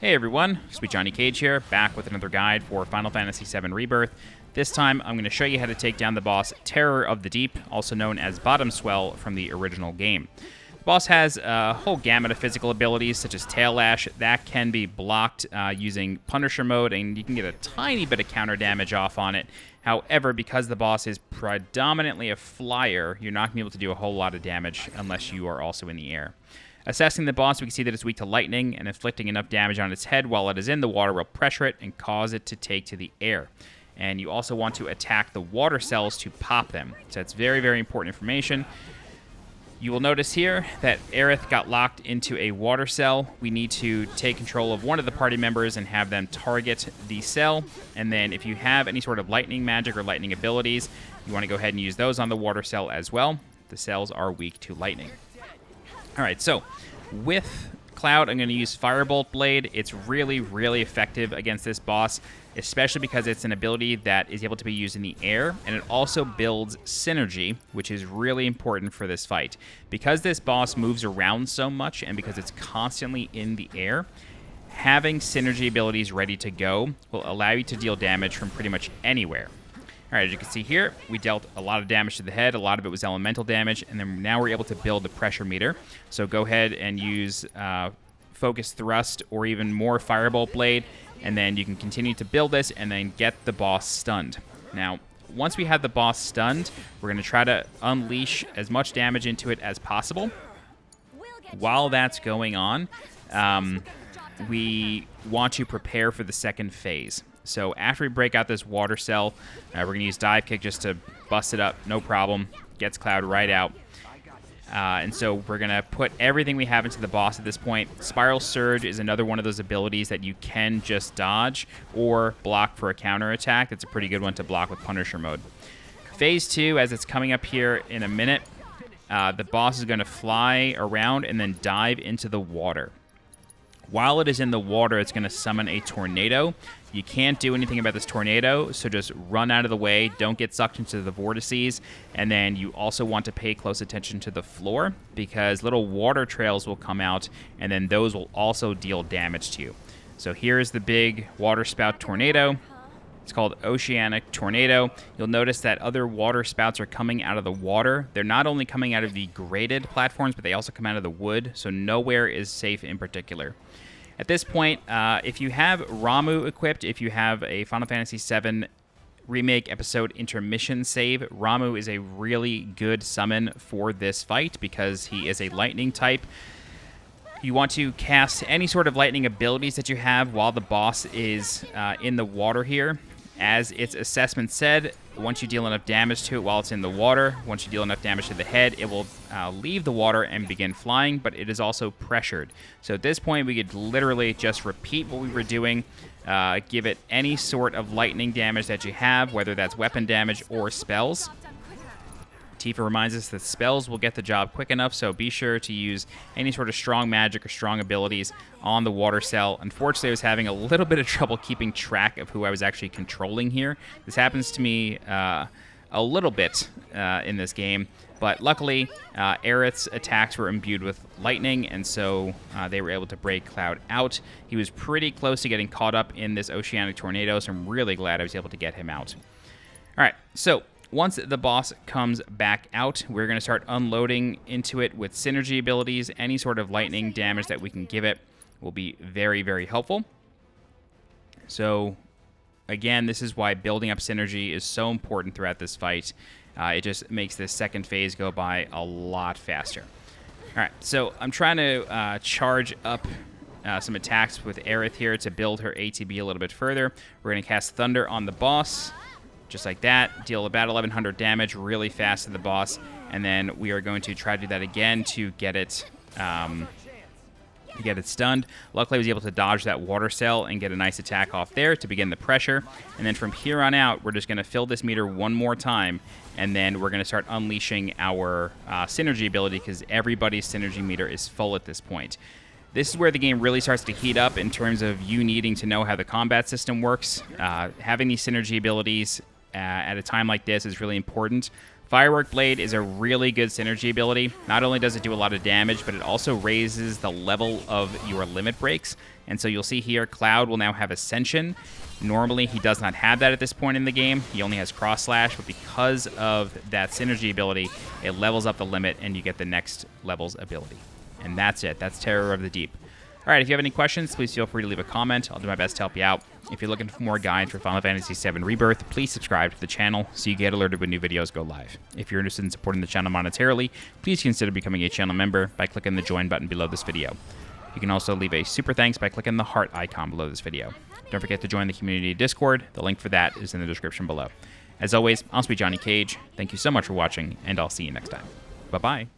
Hey everyone, SweetJohnnyCage here, back with another guide for Final Fantasy VII Rebirth. This time I'm going to show you how to take down the boss Terror of the Deep, also known as Bottomswell from the original game. The boss has a whole gamut of physical abilities, such as Tail Lash, that can be blocked using Punisher mode, and you can get a tiny bit of counter damage off on it. However, because the boss is predominantly a flyer, you're not going to be able to do a whole lot of damage unless you are also in the air. Assessing the boss, we can see that it's weak to lightning, and inflicting enough damage on its head while it is in the water will pressure it and cause it to take to the air. And you also want to attack the water cells to pop them. So that's very, very important information. You will notice here that Aerith got locked into a water cell. We need to take control of one of the party members and have them target the cell. And then if you have any sort of lightning magic or lightning abilities, you want to go ahead and use those on the water cell as well. The cells are weak to lightning. Alright, so with Cloud, I'm going to use Firebolt Blade. It's really, really effective against this boss, especially because it's an ability that is able to be used in the air, and it also builds synergy, which is really important for this fight. Because this boss moves around so much, and because it's constantly in the air, having synergy abilities ready to go will allow you to deal damage from pretty much anywhere. Alright, as you can see here, we dealt a lot of damage to the head. A lot of it was elemental damage, and then now we're able to build the pressure meter. So go ahead and use Focus Thrust or even more Firebolt Blade, and then you can continue to build this and then get the boss stunned. Now, once we have the boss stunned, we're going to try to unleash as much damage into it as possible. While that's going on, we want to prepare for the second phase. So after we break out this water cell, we're going to use Dive Kick just to bust it up, no problem. Gets Cloud right out. And so we're going to put everything we have into the boss at this point. Spiral Surge is another one of those abilities that you can just dodge or block for a counter attack. It's a pretty good one to block with Punisher mode. Phase 2, as it's coming up here in a minute, the boss is going to fly around and then dive into the water. While it is in the water, it's going to summon a tornado. You can't do anything about this tornado, so just run out of the way. Don't get sucked into the vortices. And then you also want to pay close attention to the floor, because little water trails will come out, and then those will also deal damage to you. So here's the big water spout tornado. It's called Oceanic Tornado. You'll notice that other water spouts are coming out of the water. They're not only coming out of the graded platforms, but they also come out of the wood, so nowhere is safe in particular. At this point, if you have Ramuh equipped, if you have a Final Fantasy VII Remake episode intermission save, Ramuh is a really good summon for this fight because he is a lightning type. You want to cast any sort of lightning abilities that you have while the boss is in the water here. As its assessment said, once you deal enough damage to it while it's in the water, once you deal enough damage to the head, it will leave the water and begin flying, but it is also pressured. So at this point, we could literally just repeat what we were doing, give it any sort of lightning damage that you have, whether that's weapon damage or spells. Tifa reminds us that spells will get the job quick enough, so be sure to use any sort of strong magic or strong abilities on the water cell. Unfortunately, I was having a little bit of trouble keeping track of who I was actually controlling here. This happens to me a little bit in this game, but luckily, Aerith's attacks were imbued with lightning, and so they were able to break Cloud out. He was pretty close to getting caught up in this Oceanic Tornado, so I'm really glad I was able to get him out. All right, so once the boss comes back out, we're going to start unloading into it with synergy abilities. Any sort of lightning damage that we can give it will be very, very helpful. So, again, this is why building up synergy is so important throughout this fight. It just makes this second phase go by a lot faster. All right, so I'm trying to charge up some attacks with Aerith here to build her ATB a little bit further. We're going to cast Thunder on the boss. Just like that, deal about 1100 damage really fast to the boss, and then we are going to try to do that again to get it stunned. Luckily, I was able to dodge that water cell and get a nice attack off there to begin the pressure. And then from here on out, we're just going to fill this meter one more time, and then we're going to start unleashing our synergy ability, because everybody's synergy meter is full at this point. This is where the game really starts to heat up in terms of you needing to know how the combat system works. Having these synergy abilities at a time like this is really important. Firework Blade is a really good synergy ability. Not only does it do a lot of damage, but it also raises the level of your limit breaks. And so you'll see here, Cloud will now have Ascension. Normally, he does not have that at this point in the game. He only has Cross Slash, but because of that synergy ability, it levels up the limit, and you get the next level's ability. And that's it. That's Terror of the Deep. All right, if you have any questions, please feel free to leave a comment. I'll do my best to help you out. If you're looking for more guides for Final Fantasy VII Rebirth, please subscribe to the channel so you get alerted when new videos go live. If you're interested in supporting the channel monetarily, please consider becoming a channel member by clicking the join button below this video. You can also leave a super thanks by clicking the heart icon below this video. Don't forget to join the community Discord. The link for that is in the description below. As always, I'm SweetJohnnyCage. Thank you so much for watching, and I'll see you next time. Bye-bye.